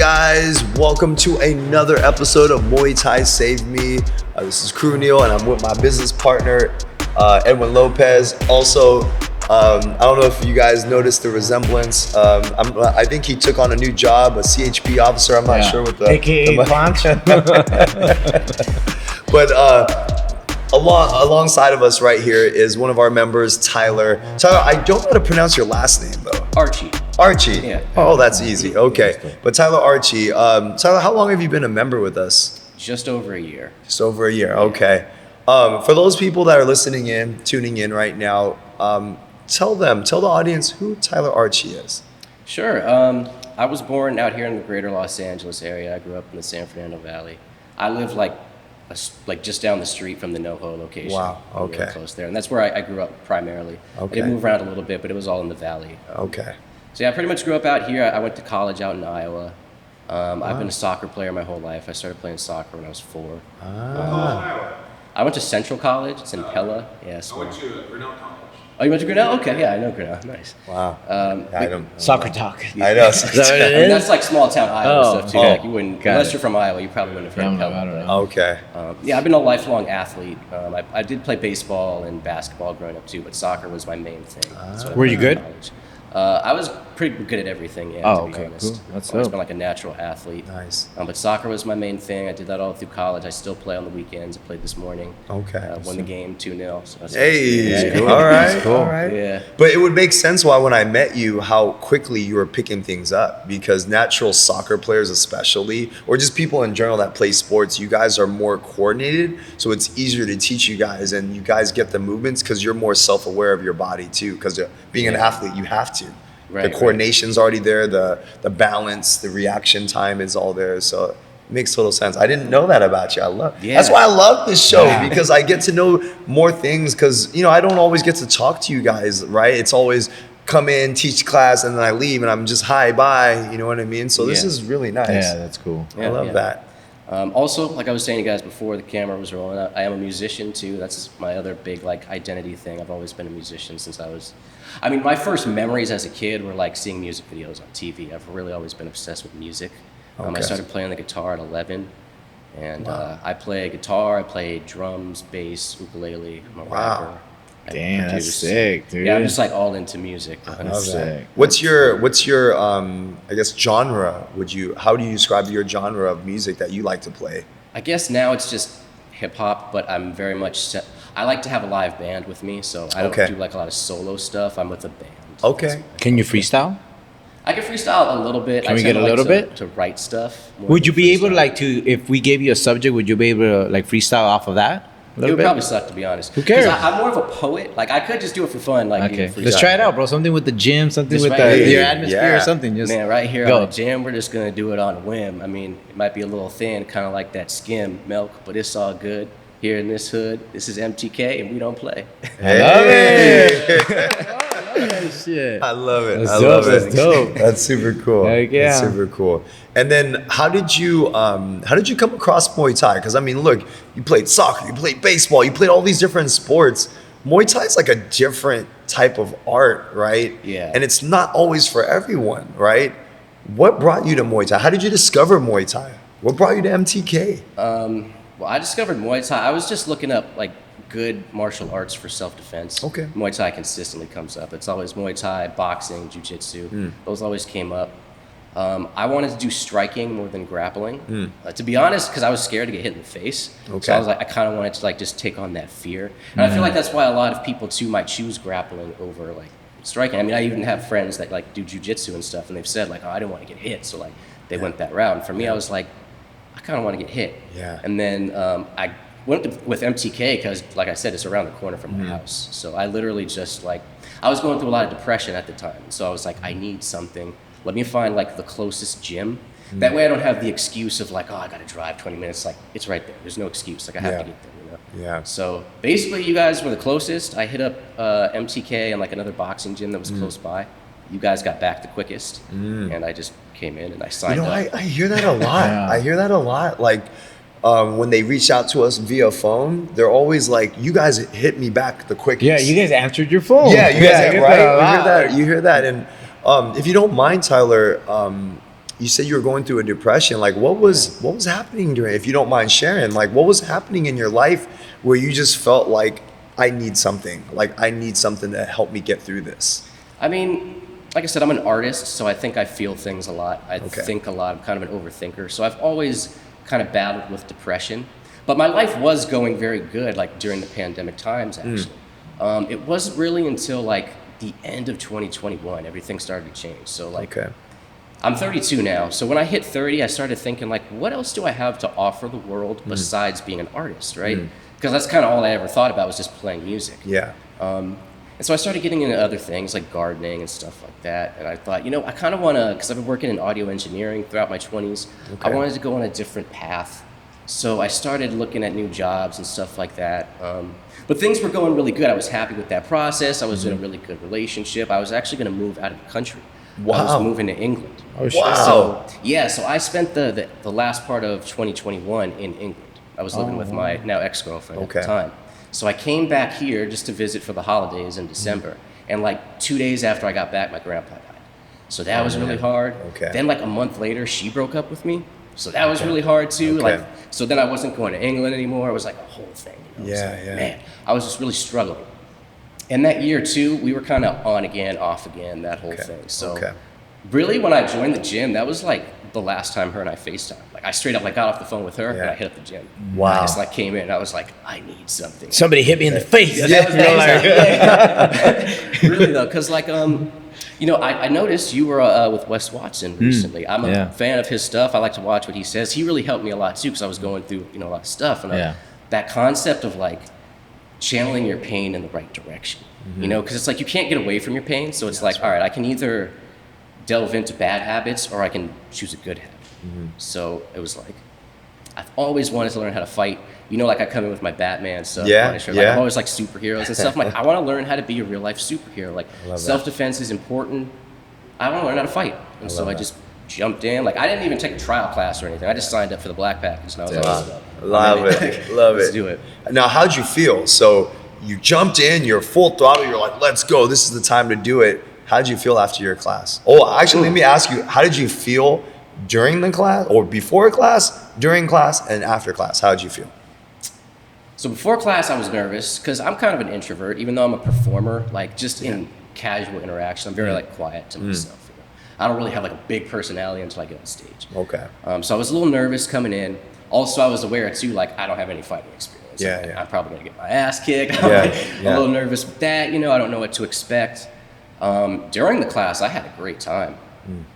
guys, welcome to another episode of Muay Thai Save Me. This is Kru Neil and I'm with my business partner, Edwin Lopez. Also, I don't know if you guys noticed the resemblance. I think he took on a new job, a CHP officer. I'm not sure what the... AKA Punch. But alongside of us right here is one of our members, Tyler. Tyler, I don't know how to pronounce your last name though. Archey. Archey. Yeah. Oh, that's easy. Okay. But Tyler Archey. Tyler, how long have you been a member with us? Just over a year. Just over a year. Okay. For those people that are tuning in right now, tell the audience who Tyler Archey is. Sure. I was born out here in the greater Los Angeles area. I grew up in the San Fernando Valley. I live like just down the street from the NoHo location. Wow. Okay. Really close there. And that's where I grew up primarily. Okay. I did move around a little bit, but it was all in the valley. Okay. So yeah, I pretty much grew up out here. I went to college out in Iowa. I've been a soccer player my whole life. I started playing soccer when I was 4. I went to Central College. It's in Pella. Yeah, I went to Grinnell College. Oh, you went to Grinnell? Okay, yeah, I know Grinnell. Nice. Wow. Soccer talk. I know. Is that what it is? That's like small town Iowa stuff too. Like you wouldn't, unless it. you're from Iowa, you probably wouldn't have heard of Pella. I don't know. Okay. Yeah, I've been a lifelong athlete. I did play baseball and basketball growing up too, but soccer was my main thing. That's what I Were played you in good? college. I was pretty good at everything, yeah, Oh, to be okay, honest. cool. That's I've always dope. been like a natural athlete. Nice. But soccer was my main thing. I did that all through college. I still play on the weekends. I played this morning. Okay. Won the game 2-0. So that's Hey. cool. All right. Cool. All right. Yeah. But it would make sense why when I met you, how quickly you were picking things up, because natural soccer players especially, or just people in general that play sports, you guys are more coordinated. So it's easier to teach you guys and you guys get the movements because you're more self-aware of your body too. Because being an athlete, you have to. Right, the coordination's already there, the balance, the reaction time is all there. So it makes total sense. I didn't know that about you. That's why I love this show, because I get to know more things, because I don't always get to talk to you guys, right? It's always come in, teach class, and then I leave and I'm just hi, bye, you know what I mean? So this is really nice. Yeah, that's cool. I love that. Also, like I was saying to you guys before the camera was rolling out, I am a musician too. That's my other big identity thing. I've always been a musician since my first memories as a kid were like seeing music videos on TV. I've really always been obsessed with music. I started playing the guitar at 11, and I play guitar, I play drums, bass, ukulele, I'm a rapper. Damn, that's sick, dude. Yeah, I'm just like all into music. That's sick. What's your I guess genre? How do you describe your genre of music that you like to play? I guess now it's just hip hop, but I'm very much I like to have a live band with me, so I don't do like a lot of solo stuff. I'm with a band. Okay. Can you freestyle? I can freestyle a little bit. Can we get a little bit? To write stuff. Would you be able to, if we gave you a subject, would you be able to freestyle off of that? It would probably suck, to be honest. Who cares? I'm more of a poet. Like I could just do it for fun. Okay, let's try it out, bro. Something with the gym, something with your atmosphere, or something. Just man, right here go. on the gym, we're just gonna do it on a whim. I mean, it might be a little thin, kind of like that skim milk, but it's all good. Here in this hood, this is MTK, and we don't play. Shit. I love it. That's I dope. love it. That's dope. That's super cool. Heck yeah. That's super cool. And then how did you come across Muay Thai? Because I mean, look, you played soccer, you played baseball, you played all these different sports. Muay Thai is like a different type of art, right? Yeah. And it's not always for everyone, right? What brought you to Muay Thai? How did you discover Muay Thai? What brought you to MTK? Well, I discovered Muay Thai. I was just looking up like good martial arts for self-defense. Okay. Muay Thai consistently comes up. It's always Muay Thai, boxing, jiu-jitsu. Those always came up. I wanted to do striking more than grappling. To be honest, because I was scared to get hit in the face. Okay. So I was like, I kind of wanted to like just take on that fear. And I feel like that's why a lot of people too might choose grappling over like striking. I mean, I even have friends that like do jiu-jitsu and stuff, and they've said like, oh, I didn't want to get hit, so like they went that route. And for me, I was like, I kind of want to get hit. Yeah. And then I went with MTK because, like I said, it's around the corner from my house. So I literally just like, I was going through a lot of depression at the time. So I was like, I need something. Let me find like the closest gym. That way I don't have the excuse of like, oh, I got to drive 20 minutes. Like, it's right there. There's no excuse. Like, I have to get there, you know? Yeah. So basically, you guys were the closest. I hit up MTK and like another boxing gym that was close by. You guys got back the quickest. And I just came in and I signed up. I hear that a lot. I hear that a lot. Like, when they reach out to us via phone, they're always like, you guys hit me back the quickest. Yeah, you guys answered your phone. Yeah, you guys, I get right? that a lot. You hear that. And if you don't mind, Tyler, you said you were going through a depression. Like, what was happening during, if you don't mind sharing, like, what was happening in your life where you just felt like, I need something to help me get through this? I mean, like I said, I'm an artist, so I think I feel things a lot. I think a lot. I'm kind of an overthinker. So I've always kind of battled with depression. But my life was going very good, like during the pandemic times, actually. It wasn't really until like the end of 2021, everything started to change. So like, I'm 32 now. So when I hit 30, I started thinking like, what else do I have to offer the world besides being an artist, right? Because that's kind of all I ever thought about was just playing music. Yeah. And so I started getting into other things like gardening and stuff like that. And I thought, I kind of want to, because I've been working in audio engineering throughout my 20s, I wanted to go on a different path. So I started looking at new jobs and stuff like that. But things were going really good. I was happy with that process. I was in a really good relationship. I was actually going to move out of the country. Wow. I was moving to England. Oh, shit. Wow. So I spent the last part of 2021 in England. I was living with my now ex-girlfriend at the time. So I came back here just to visit for the holidays in December. And like 2 days after I got back, my grandpa died. So that was really hard. Then like a month later, she broke up with me. So that was really hard too. Like, so then I wasn't going to England anymore. It was like a whole thing. Man, I was just really struggling. And that year too, we were kind of on again, off again, that whole thing. So really when I joined the gym, that was like the last time her and I FaceTimed. Like I straight up like got off the phone with her and I hit up the gym. Wow. I just like came in and I was like, I need something. Somebody hit me in the face. Really though, because like, I noticed you were with Wes Watson recently. I'm a fan of his stuff. I like to watch what he says. He really helped me a lot too because I was going through, a lot of stuff. And that concept of like channeling your pain in the right direction, because it's like you can't get away from your pain. So it's like, all right, I can either delve into bad habits or I can choose a good habit. So it was like, I've always wanted to learn how to fight. Like I come in with my Batman stuff. Punisher. Like, I'm always like superheroes and stuff. I'm like, I want to learn how to be a real life superhero. Like self-defense is important. I want to learn how to fight. And so I just jumped in. Like I didn't even take a trial class or anything. I just signed up for the black package and I was like, love it. Let's do it. Now, how'd you feel? So you jumped in, you're full throttle. You're like, let's go. This is the time to do it. How did you feel after your class? Oh, actually, let me ask you, how did you feel during the class or before class, during class, and after class? How did you feel? So before class, I was nervous because I'm kind of an introvert, even though I'm a performer, like just in casual interaction, I'm very like quiet to myself. I don't really have like a big personality until I get on stage. So I was a little nervous coming in. Also, I was aware too, like I don't have any fighting experience. I'm probably gonna get my ass kicked. I'm a little nervous with that. I don't know what to expect. During the class, I had a great time.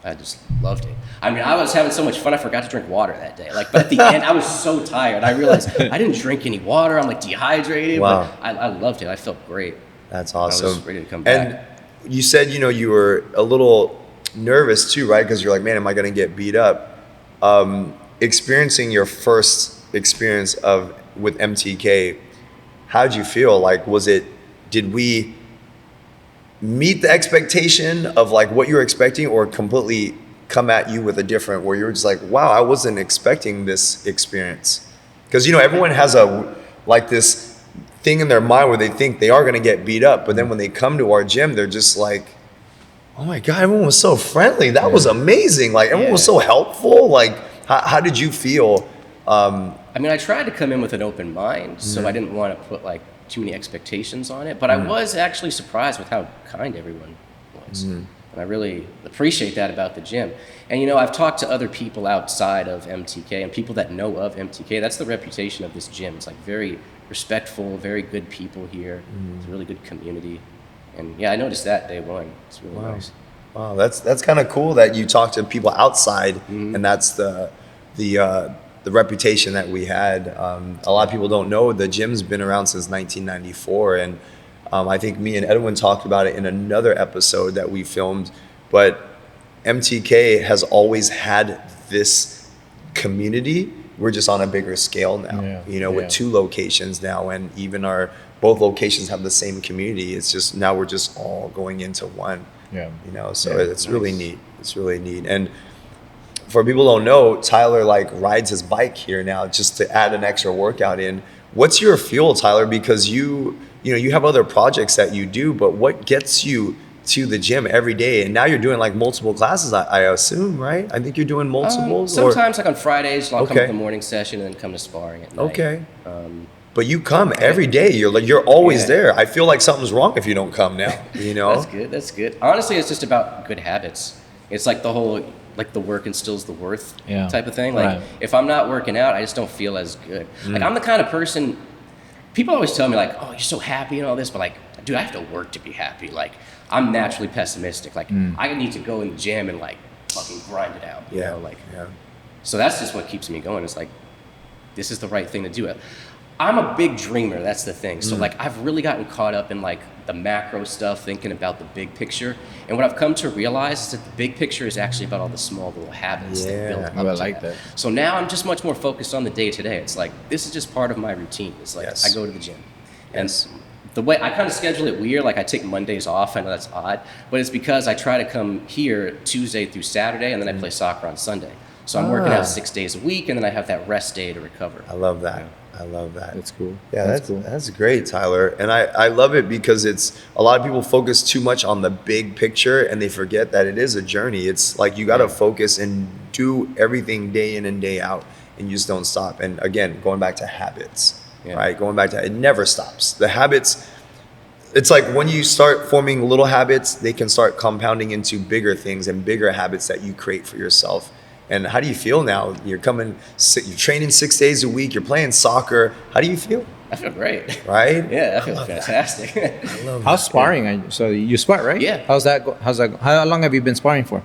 I just loved it. I mean, I was having so much fun, I forgot to drink water that day. Like, but at the end, I was so tired. I realized I didn't drink any water. I'm like dehydrated. But I loved it. I felt great. That's awesome. I was ready to come back. And you said, you were a little nervous too, right? Because you're like, man, am I going to get beat up? Experiencing your first experience with MTK, how'd you feel? Like, did we meet the expectation of like what you were expecting, or completely come at you with a different, where you're just like, wow, I wasn't expecting this experience? Because everyone has this thing in their mind where they think they are going to get beat up, but then when they come to our gym, they're just like, oh my god, everyone was so friendly. That was amazing. Like everyone was so helpful. Like how did you feel? I mean, I tried to come in with an open mind, so I didn't want to put like too many expectations on it, but I was actually surprised with how kind everyone was. And I really appreciate that about the gym. And I've talked to other people outside of MTK and people that know of MTK. That's the reputation of this gym. It's like very respectful, very good people here. It's a really good community. And I noticed that day one. It's really nice. Wow, that's kind of cool that you talk to people outside, and that's the reputation that we had. A lot of people don't know the gym's been around since 1994, and I think me and Edwin talked about it in another episode that we filmed. But MTK has always had this community. We're just on a bigger scale now, with 2 locations now, and even both locations have the same community. It's just now we're just all going into one. It's really neat. It's really neat. And for people who don't know, Tyler rides his bike here now just to add an extra workout in. What's your fuel, Tyler? Because you have other projects that you do, but what gets you to the gym every day, and now you're doing like multiple classes, I assume, right? I think you're doing multiples. Sometimes like on Fridays, I'll come Okay. to the morning session and then come to sparring at night. Okay. But you come every day. You're always Yeah. there. I feel like something's wrong if you don't come now. You know. That's good. That's good. Honestly, it's just about good habits. It's like the whole like the work instills the worth type of thing. Like Right. if I'm not working out, I just don't feel as good. Like I'm the kind of person. People always tell me like, "Oh, you're so happy and all this," but like, dude, I have to work to be happy. Like I'm naturally pessimistic. Like I need to go in the gym and like fucking grind it out. You know? Like so that's just what keeps me going. It's like this is the right thing to do. I'm a big dreamer, that's the thing. So like I've really gotten caught up in like the macro stuff, thinking about the big picture. And what I've come to realize is that the big picture is actually about all the small little habits that build up I to like that. So now I'm just much more focused on the day to day. It's like this is just part of my routine. It's like Yes. I go to the gym. And the way I kind of schedule it weird, like I take Mondays off. I know that's odd, but it's because I try to come here Tuesday through Saturday and then I play soccer on Sunday. So I'm working out 6 days a week and then I have that rest day to recover. I love that. I love that. That's cool. Yeah, that's cool. That's great, Tyler. And I love it because it's a lot of people focus too much on the big picture and they forget that it is a journey. It's like you got to focus and do everything day in and day out, and you just don't stop. And again, going back to habits, right? Going back to it never stops. The habits. It's like when you start forming little habits, they can start compounding into bigger things and bigger habits that you create for yourself. And how do you feel now? You're training 6 days a week. You're playing soccer. How do you feel? I feel great. Right? Yeah, I feel fantastic. I love How's sparring? So you spar, right? Yeah. How's that go? How long have you been sparring for?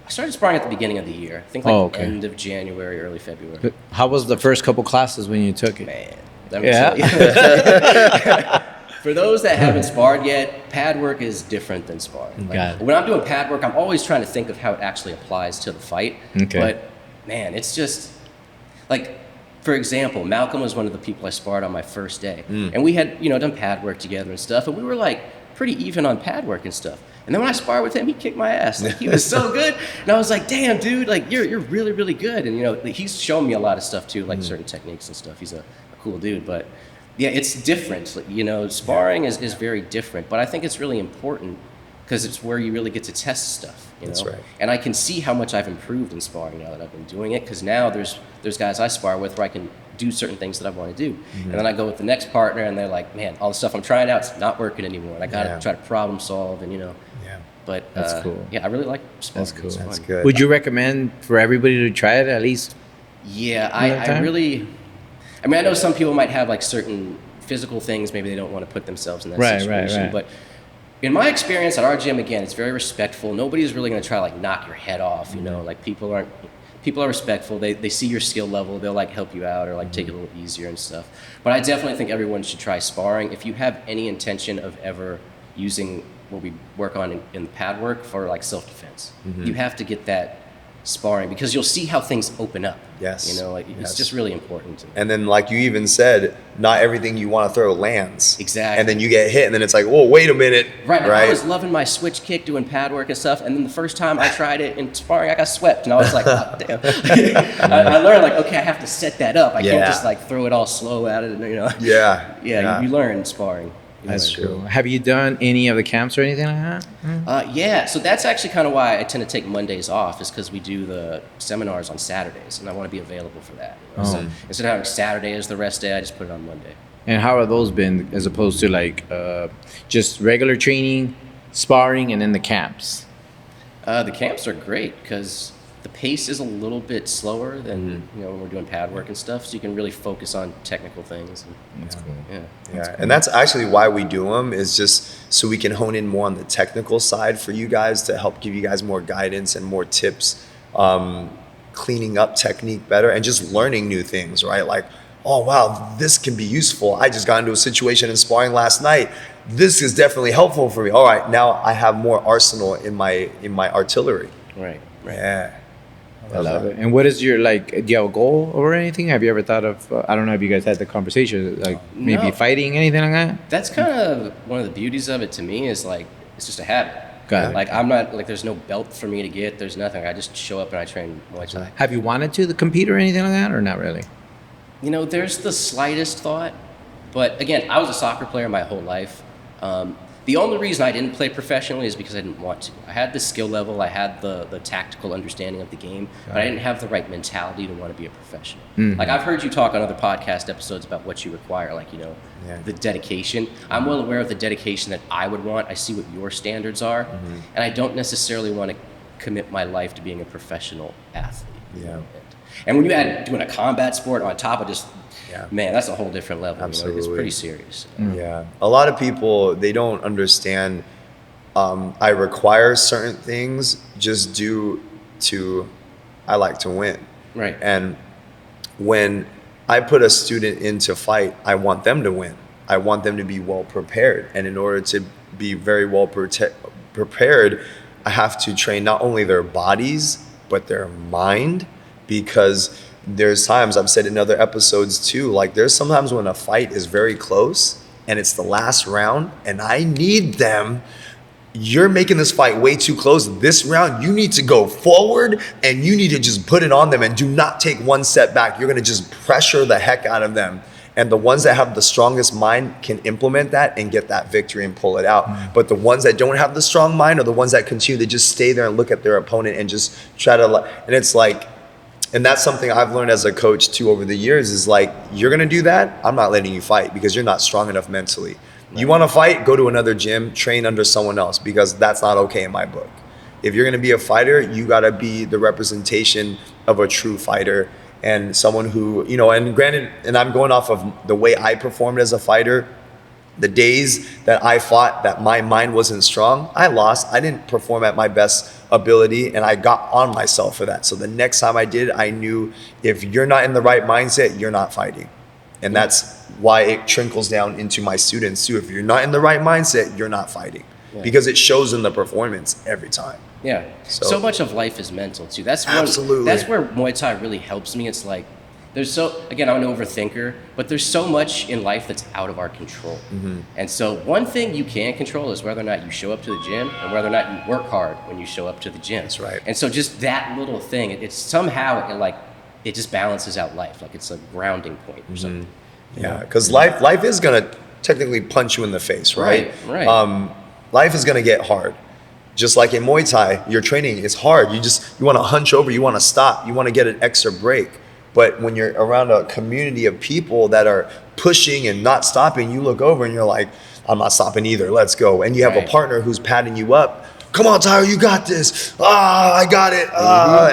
I started sparring at the beginning of the year. I think like end of January, early February. How was the first couple classes when you took it? Man, let me tell you. For those that haven't sparred yet, pad work is different than sparring. Like, when I'm doing pad work, I'm always trying to think of how it actually applies to the fight. Okay. But man, it's just like, for example, Malcolm was one of the people I sparred on my first day, and we had done pad work together and stuff, and we were like pretty even on pad work and stuff. And then when I sparred with him, he kicked my ass. Like he was so good, and I was like, "Damn, dude! Like you're really really good." And he's shown me a lot of stuff too, like certain techniques and stuff. He's a cool dude, but. Yeah, it's different. Sparring is very different, but I think it's really important because it's where you really get to test stuff. That's right. And I can see how much I've improved in sparring now that I've been doing it, because now there's guys I spar with where I can do certain things that I want to do. And then I go with the next partner and they're like, man, all the stuff I'm trying out, it's not working anymore. And I got to try to problem solve and, But That's cool. Yeah, I really like sparring. That's cool. It's That's fun. good. Would you recommend for everybody to try it at least? Yeah, Another I time? really. I mean, I know some people might have like certain physical things, maybe they don't want to put themselves in that situation. Right. But in my experience at our gym, again, it's very respectful. Nobody's really going to try to like knock your head off. Like people are respectful. They see your skill level. They'll like help you out or like take it a little easier and stuff. But I definitely think everyone should try sparring. If you have any intention of ever using what we work on in the pad work for like self-defense, you have to get that sparring because you'll see how things open up. Yes. It's just really important. And then, like you even said, not everything you want to throw lands. Exactly. And then you get hit, and then it's like, whoa, wait a minute. Right. I was loving my switch kick, doing pad work and stuff, and then the first time I tried it in sparring, I got swept, and I was like, oh, damn. I learned like, okay, I have to set that up. I can't just like throw it all slow at it, and You learn sparring. That's true. Have you done any of the camps or anything like that? Yeah, so that's actually kind of why I tend to take Mondays off, is because we do the seminars on Saturdays, and I want to be available for that. So instead of having Saturday as the rest day, I just put it on Monday. And how have those been as opposed to like just regular training, sparring, and then the camps? The camps are great because the pace is a little bit slower than when we're doing pad work and stuff, so you can really focus on technical things. That's cool. Yeah, and that's actually why we do them, is just so we can hone in more on the technical side for you guys to help give you guys more guidance and more tips, cleaning up technique better and just learning new things, right? Like, oh wow, this can be useful. I just got into a situation in sparring last night. This is definitely helpful for me. All right, now I have more arsenal in my artillery. Right. Yeah. I love it. And what is your, like, do you have a goal or anything? Have you ever thought of, I don't know if you guys had the conversation, like maybe No. fighting, anything like that? That's kind of one of the beauties of it to me, is like, it's just a habit. Got it. Like I'm not, like there's no belt for me to get, there's nothing. I just show up and I train Muay Thai. Have you wanted to compete or anything like that, or not really? There's the slightest thought, but again, I was a soccer player my whole life. The only reason I didn't play professionally is because I didn't want to. I had the skill level, I had the tactical understanding of the game, but I didn't have the right mentality to want to be a professional. Like I've heard you talk on other podcast episodes about what you require, like, the dedication. I'm well aware of the dedication that I would want. I see what your standards are, and I don't necessarily want to commit my life to being a professional athlete. Yeah. And when you add doing a combat sport on top of just, man, that's a whole different level. Absolutely. It's pretty serious. Yeah. A lot of people, they don't understand I require certain things just due to I like to win. Right. And when I put a student into fight, I want them to win. I want them to be well prepared. And in order to be very well prepared, I have to train not only their bodies, but their mind, because there's times, I've said in other episodes too, like there's sometimes when a fight is very close and it's the last round and I need them, you're making this fight way too close. This round, you need to go forward and you need to just put it on them and do not take one step back. You're gonna just pressure the heck out of them. And the ones that have the strongest mind can implement that and get that victory and pull it out. But the ones that don't have the strong mind are the ones that continue to just stay there and look at their opponent and just try to, and it's like, and that's something I've learned as a coach too over the years is like, you're gonna do that, I'm not letting you fight because you're not strong enough mentally. You wanna fight, go to another gym, train under someone else because that's not okay in my book. If you're gonna be a fighter, you gotta be the representation of a true fighter and someone who, and granted, and I'm going off of the way I performed as a fighter, the days that I fought that my mind wasn't strong, I lost. I didn't perform at my best ability and I got on myself for that. So the next time I did, I knew if you're not in the right mindset, you're not fighting. And that's why it trickles down into my students too. If you're not in the right mindset, you're not fighting because it shows in the performance every time. Yeah. So much of life is mental too. That's absolutely. That's where Muay Thai really helps me. It's like again, I'm an overthinker, but there's so much in life that's out of our control. And so one thing you can control is whether or not you show up to the gym and whether or not you work hard when you show up to the gym. That's right. And so just that little thing, it's somehow it just balances out life. Like it's a grounding point or something. Yeah, because life is gonna technically punch you in the face, right? Right. Life is gonna get hard. Just like in Muay Thai, your training is hard. You want to hunch over, you want to stop, you want to get an extra break. But when you're around a community of people that are pushing and not stopping, you look over and you're like, I'm not stopping either, let's go. And you have a partner who's patting you up. Come on, Tyler, you got this. I got it.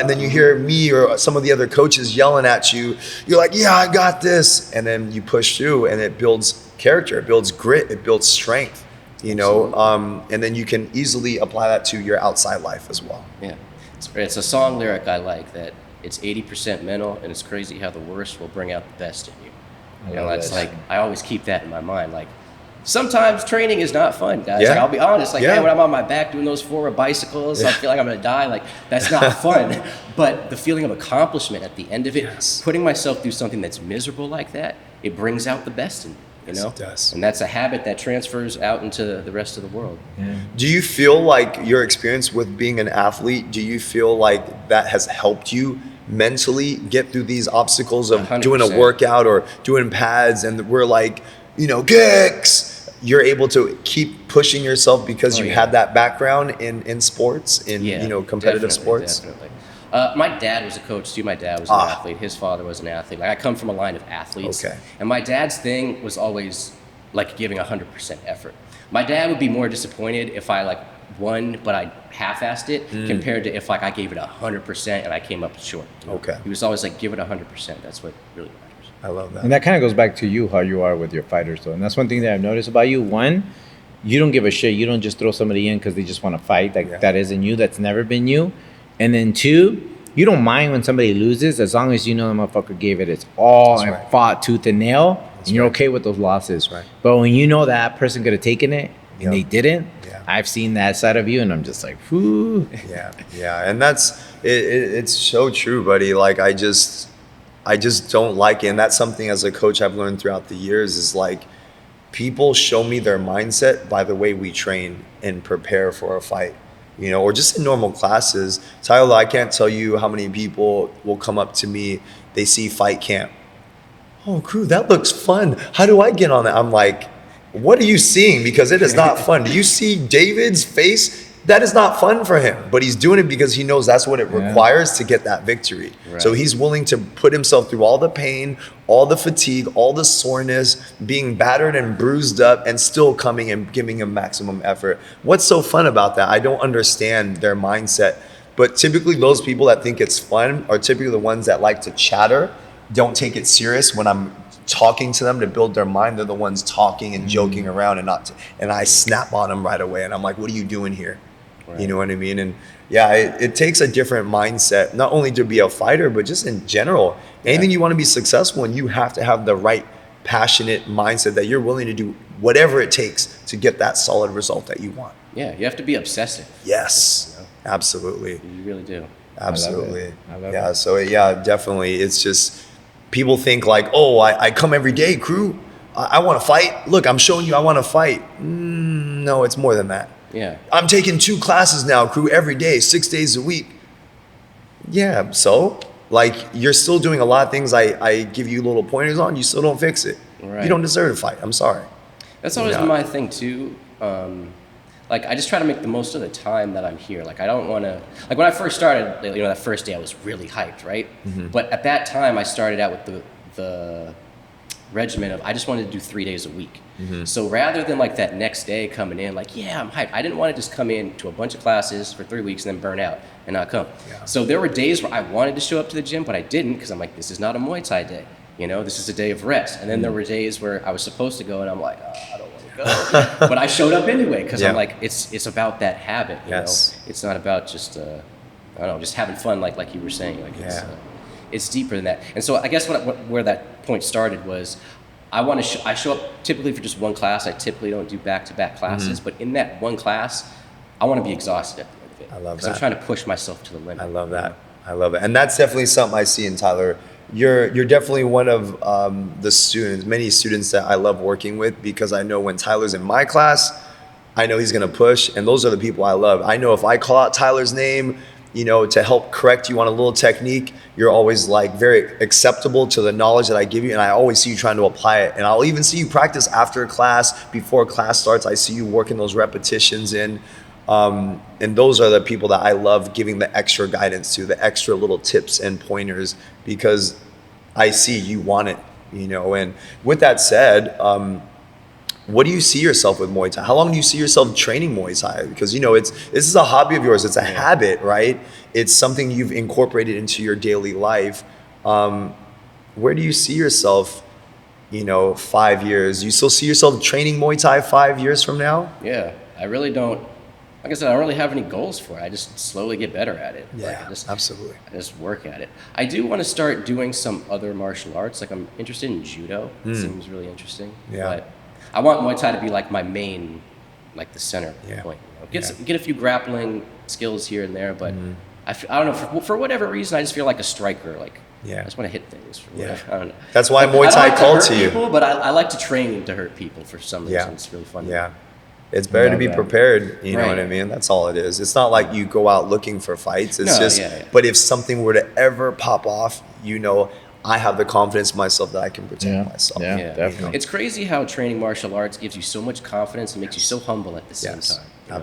And then you hear me or some of the other coaches yelling at you. You're like, yeah, I got this. And then you push through and it builds character, it builds grit, it builds strength. And then you can easily apply that to your outside life as well. Yeah, it's a song lyric I like that it's 80% mental and it's crazy how the worst will bring out the best in you. That's like, I always keep that in my mind. Like sometimes training is not fun, guys. Yeah. Like, I'll be honest, man, when I'm on my back doing those forward bicycles, I feel like I'm gonna die. Like that's not fun. But the feeling of accomplishment at the end of it, putting myself through something that's miserable like that, it brings out the best in me. Yes, it does. And that's a habit that transfers out into the rest of the world. Yeah. Do you feel like your experience with being an athlete, do you feel like that has helped you mentally get through these obstacles of 100%. Doing a workout or doing pads and we're like, kicks? You're able to keep pushing yourself because you had that background in sports, in competitive sports? Definitely. My dad was a coach too. My dad was an athlete. His father was an athlete. Like I come from a line of athletes. Okay. And my dad's thing was always like giving 100% effort. My dad would be more disappointed if I won, but I half-assed it compared to if I gave it 100% and I came up short. Okay. He was always like, give it 100%. That's what really matters. I love that. And that kind of goes back to you, how you are with your fighters, though. And that's one thing that I've noticed about you. One, you don't give a shit. You don't just throw somebody in because they just want to fight. That isn't you. That's never been you. And then two, you don't mind when somebody loses as long as you know the motherfucker gave it its all and fought tooth and nail, and you're okay with those losses. Right. But when you know that person could have taken it and they didn't, I've seen that side of you, and I'm just like, whoo. Yeah, and that's it's so true, buddy. Like I just don't like it, and that's something as a coach I've learned throughout the years is like people show me their mindset by the way we train and prepare for a fight. Or just in normal classes. Tyler, I can't tell you how many people will come up to me, they see fight camp. Oh, Kru, that looks fun. How do I get on that? I'm like, what are you seeing? Because it is not fun. Do you see David's face? That is not fun for him, but he's doing it because he knows that's what it requires to get that victory. Right. So he's willing to put himself through all the pain, all the fatigue, all the soreness, being battered and bruised up, and still coming and giving him maximum effort. What's so fun about that? I don't understand their mindset, but typically those people that think it's fun are typically the ones that like to chatter, don't take it serious when I'm talking to them to build their mind. They're the ones talking and joking around and I snap on them right away and I'm like, what are you doing here? Right. You know what I mean? And yeah, it takes a different mindset, not only to be a fighter, but just in general. Anything you want to be successful in, you have to have the right passionate mindset that you're willing to do whatever it takes to get that solid result that you want. Yeah, you have to be obsessive. Yes, you know? Absolutely. You really do. Absolutely. I love yeah, it. so yeah, definitely. It's just, people think like, oh, I come every day, Kru. I want to fight. Look, I'm showing you I want to fight. No, it's more than that. Yeah. I'm taking 2 classes now, Kru, every day, 6 days a week. Yeah, so like you're still doing a lot of things I give you little pointers on, you still don't fix it. Right. You don't deserve to fight. I'm sorry. That's always my thing too. Like I just try to make the most of the time that I'm here. Like I don't want to, like when I first started, you know, that first day I was really hyped, right? But at that time I started out with the regimen of I just wanted to do 3 days a week. So rather than like that next day coming in like, yeah, I'm hyped, I didn't want to just come in to a bunch of classes for 3 weeks and then burn out and not come. So there were days where I wanted to show up to the gym, but I didn't because I'm like, this is not a Muay Thai day. You know, this is a day of rest. And then there were days where I was supposed to go and I'm like, oh, I don't want to go. But I showed up anyway because I'm like, it's about that habit. You know, it's not about just, I don't know, just having fun like you were saying. Like it's deeper than that. And so I guess where that point started was I show up typically for just one class. I typically don't do back-to-back classes, but in that one class, I want to be exhausted at the end of it. I love that. Because I'm trying to push myself to the limit. I love that. I love it. And that's definitely something I see in Tyler. You're definitely one of the students, many students that I love working with, because I know when Tyler's in my class, I know he's going to push, and those are the people I love. I know if I call out Tyler's name, you know, to help correct you on a little technique, you're always like very acceptable to the knowledge that I give you, and I always see you trying to apply it. And I'll even see you practice after class, before class starts. I see you working those repetitions in. And those are the people that I love giving the extra guidance to, the extra little tips and pointers, because I see you want it, you know. And with that said, what do you see yourself with Muay Thai? How long do you see yourself training Muay Thai? Because, you know, this is a hobby of yours. It's a habit, right? It's something you've incorporated into your daily life. Where do you see yourself, you know, 5 years? Do you still see yourself training Muay Thai 5 years from now? Yeah, I really don't. Like I said, I don't really have any goals for it. I just slowly get better at it. Yeah, like absolutely. I just work at it. I do want to start doing some other martial arts. Like I'm interested in judo. It seems really interesting. Yeah. But I want Muay Thai to be like my main, like the center point. You know? Get a few grappling skills here and there, but I don't know, for whatever reason, I just feel like a striker. Like I just want to hit things. I don't know. That's why Like, Muay Thai called to you. People, but I like to train to hurt people for some reason. It's really fun. Yeah. It's better to be prepared, you know what I mean? That's all it is. It's not like you go out looking for fights. It's but if something were to ever pop off, you know, I have the confidence in myself that I can protect myself. Yeah, definitely. It's crazy how training martial arts gives you so much confidence and makes you so humble at the same time. You know?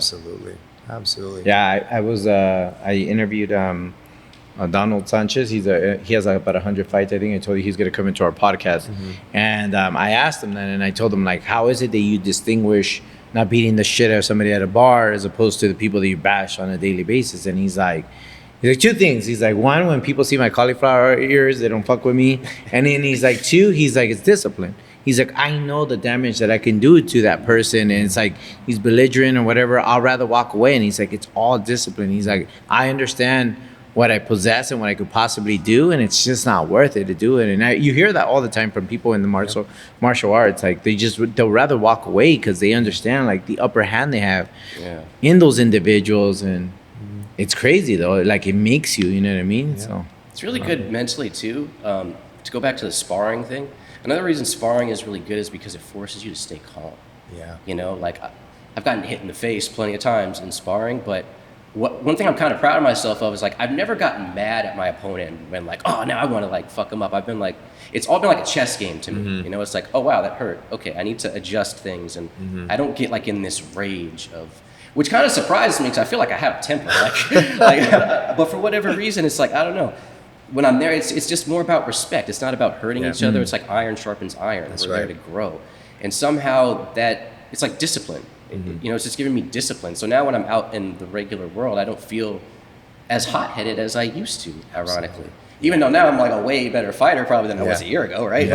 Absolutely. Yeah, I interviewed Donald Sanchez. He has about 100 fights. I think I told you he's going to come into our podcast. And I asked him then, and I told him, like, how is it that you distinguish not beating the shit out of somebody at a bar as opposed to the people that you bash on a daily basis? And he's like, two things. He's like, one, when people see my cauliflower ears, they don't fuck with me. And then he's like, two, he's like, it's discipline. He's like, I know the damage that I can do to that person. And it's like, he's belligerent or whatever, I'll rather walk away. And he's like, it's all discipline. He's like, I understand what I possess and what I could possibly do, and it's just not worth it to do it. And you hear that all the time from people in the martial arts. Like they'll rather walk away because they understand like the upper hand they have in those individuals. And it's crazy though. Like it makes you know what I mean? So it's really good mentally too. To go back to the sparring thing, another reason sparring is really good is because it forces you to stay calm. You know, like I've gotten hit in the face plenty of times in sparring, but one thing I'm kind of proud of myself of is like I've never gotten mad at my opponent and been like, oh, now I want to like fuck him up. I've been like, it's all been like a chess game to me. You know, it's like, oh wow, that hurt. Okay, I need to adjust things, and I don't get like in this rage of, which kind of surprises me because I feel like I have a temper. But for whatever reason, it's like I don't know. When I'm there, it's just more about respect. It's not about hurting each other. It's like iron sharpens iron. We're there to grow, and somehow that it's like discipline. You know, it's just giving me discipline. So now when I'm out in the regular world, I don't feel as hot-headed as I used to, ironically. Even though now I'm like a way better fighter probably than I was a year ago, right?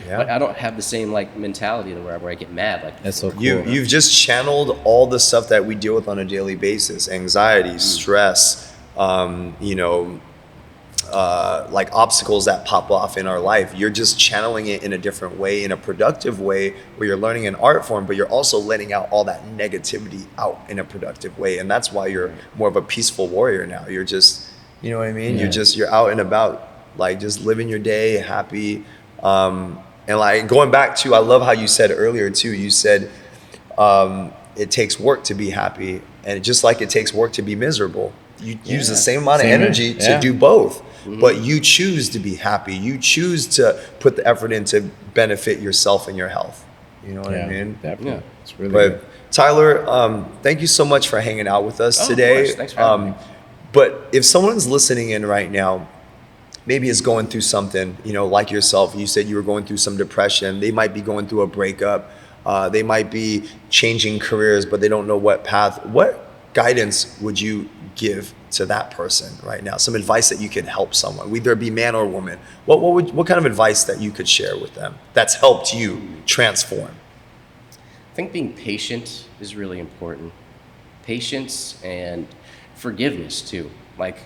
But I don't have the same like mentality where I get mad. Like That's so cool. You've just channeled all the stuff that we deal with on a daily basis: anxiety, stress, you know, like obstacles that pop off in our life. You're just channeling it in a different way, in a productive way, where you're learning an art form, but you're also letting out all that negativity out in a productive way. And that's why you're more of a peaceful warrior now. You're just, you know what I mean? You're out and about, like just living your day happy. And like going back to, I love how you said earlier too, you said it takes work to be happy, and just like it takes work to be miserable. You use the same amount of energy to do both, but you choose to be happy. You choose to put the effort in to benefit yourself and your health. You know what I mean? Definitely. It's really But good. Tyler, thank you so much for hanging out with us today. Of course. Thanks for having me. But if someone's listening in right now, maybe is going through something, you know, like yourself, you said you were going through some depression. They might be going through a breakup. They might be changing careers, but they don't know what path. What guidance would you give to that person right now? Some advice that you could help someone, whether it be man or woman. What kind of advice that you could share with them that's helped you transform? I think being patient is really important. Patience and forgiveness too. Like,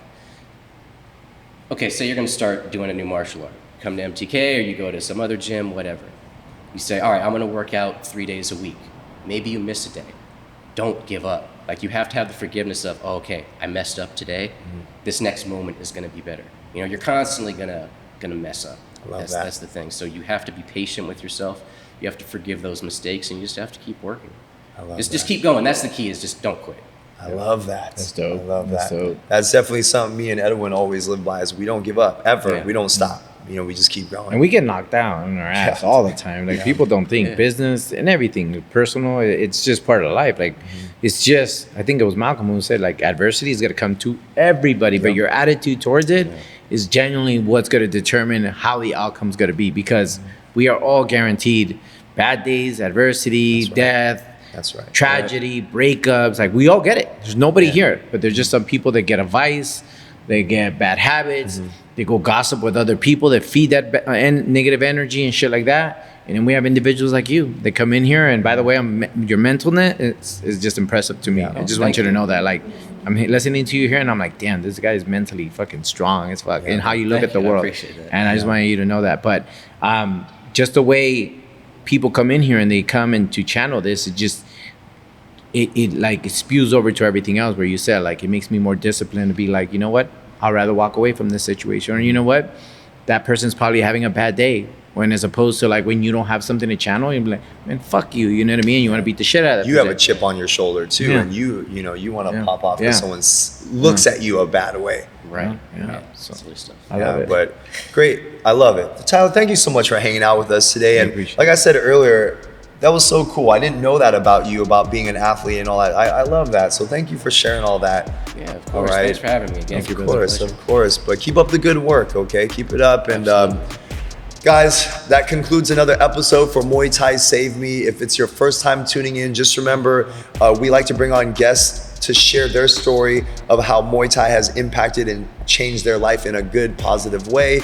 okay, say you're gonna start doing a new martial art. Come to MTK or you go to some other gym, whatever. You say, all right, I'm gonna work out 3 days a week. Maybe you miss a day. Don't give up. Like you have to have the forgiveness of, oh, okay, I messed up today. This next moment is gonna be better. You know, you're constantly gonna mess up. I love that. That's the thing. So you have to be patient with yourself. You have to forgive those mistakes, and you just have to keep working. I love Just keep going. That's the key. Is just don't quit. I love that. That's dope. I love That's that. dope. That's definitely something me and Edwin always live by, is we don't give up ever. Yeah. We don't stop. You know, we just keep going. And we get knocked down on our ass all the time. Like people don't think business and everything personal. It's just part of life. Like it's just, I think it was Malcolm who said like adversity is going to come to everybody, but your attitude towards it is genuinely what's going to determine how the outcome's going to be, because we are all guaranteed bad days, adversity, death. That's right. Tragedy, breakups. Like we all get it. There's nobody here, but there's just some people that get a vice, they get bad habits, they go gossip with other people that feed that negative energy and shit like that. And then we have individuals like you that come in here, and by the way, your mentalness is just impressive to me. I just want you to know that. Like I'm listening to you here, and I'm like, damn, this guy is mentally fucking strong as fuck, and how you look at the world. I appreciate that. And I just want you to know that. But just the way people come in here and they come in to channel this, it just it spews over to everything else, where you said like it makes me more disciplined to be like, you know what, I'd rather walk away from this situation, or you know what, that person's probably having a bad day, when as opposed to like when you don't have something to channel, you're like, man, fuck you, you know what I mean? You want to beat the shit out of that You person. have a chip on your shoulder too, and you want to pop off if someone looks at you a bad way. Right. Yeah. So, silly stuff. I love it. But great, I love it. Tyler, thank you so much for hanging out with us today. And appreciate like I said earlier, that was so cool. I didn't know that about you, about being an athlete and all that. I love that. So thank you for sharing all that. Yeah, of course. All right. Thanks for having me again. Of course. But keep up the good work, okay? Keep it up. And guys, that concludes another episode for Muay Thai Save Me. If it's your first time tuning in, just remember, we like to bring on guests to share their story of how Muay Thai has impacted and changed their life in a good, positive way.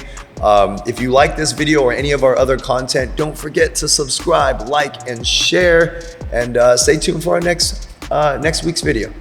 If you like this video or any of our other content, don't forget to subscribe, like, and share. And stay tuned for our next week's video.